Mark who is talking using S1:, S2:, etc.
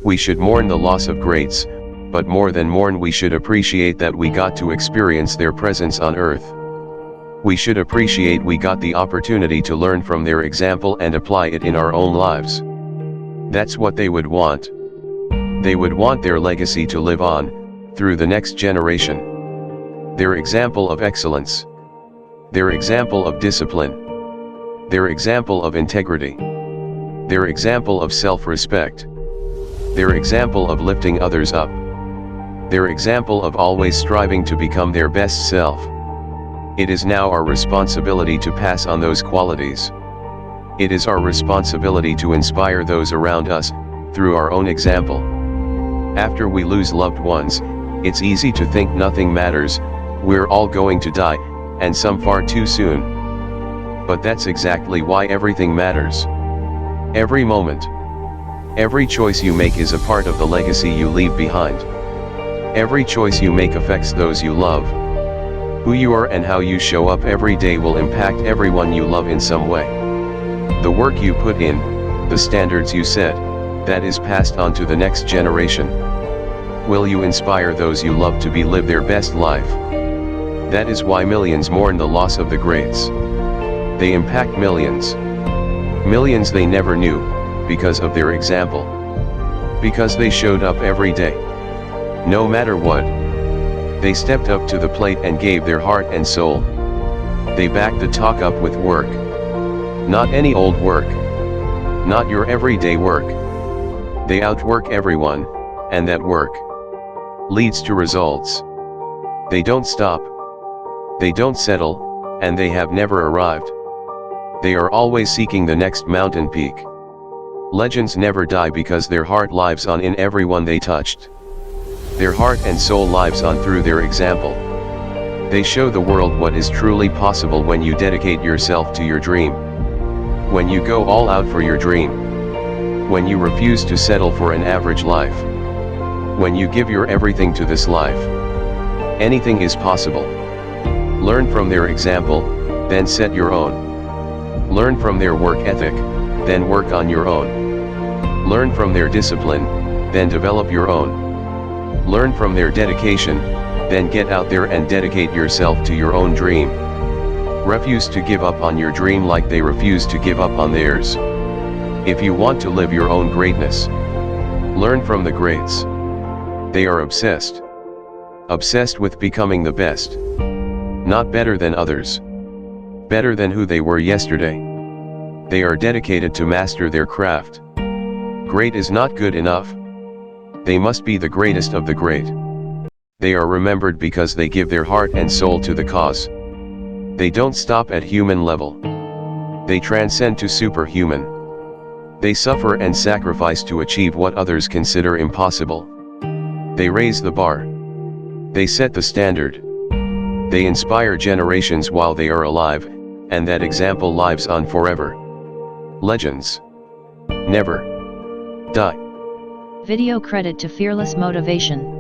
S1: We should mourn the loss of greats, but more than mourn we should appreciate that we got to experience their presence on earth. We should appreciate we got the opportunity to learn from their example and apply it in our own lives. That's what they would want. They would want their legacy to live on, through the next generation. Their example of excellence. Their example of discipline. Their example of integrity. Their example of self-respect. Their example of lifting others up. Their example of always striving to become their best self. It is now our responsibility to pass on those qualities. It is our responsibility to inspire those around us, through our own example. After we lose loved ones, it's easy to think nothing matters, we're all going to die, and some far too soon. But that's exactly why everything matters. Every moment. Every choice you make is a part of the legacy you leave behind. Every choice you make affects those you love. Who you are and how you show up every day will impact everyone you love in some way. The work you put in, the standards you set, that is passed on to the next generation. Will you inspire those you love to live their best life? That is why millions mourn the loss of the greats. They impact millions. Millions they never knew, because of their example. Because they showed up every day. No matter what. They stepped up to the plate and gave their heart and soul. They backed the talk up with work. Not any old work. Not your everyday work. They outwork everyone, and that work leads to results. They don't stop. They don't settle, and they have never arrived. They are always seeking the next mountain peak. Legends never die because their heart lives on in everyone they touched. Their heart and soul lives on through their example. They show the world what is truly possible when you dedicate yourself to your dream. When you go all out for your dream. When you refuse to settle for an average life. When you give your everything to this life. Anything is possible. Learn from their example, then set your own. Learn from their work ethic, then work on your own. Learn from their discipline, then develop your own. Learn from their dedication, then get out there and dedicate yourself to your own dream. Refuse to give up on your dream like they refuse to give up on theirs. If you want to live your own greatness, learn from the greats. They are obsessed. Obsessed with becoming the best. Not better than others. Better than who they were yesterday. They are dedicated to master their craft. Great is not good enough. They must be the greatest of the great. They are remembered because they give their heart and soul to the cause. They don't stop at human level. They transcend to superhuman. They suffer and sacrifice to achieve what others consider impossible. They raise the bar. They set the standard. They inspire generations while they are alive, and that example lives on forever. Legends never die.
S2: Video credit to Fearless Motivation.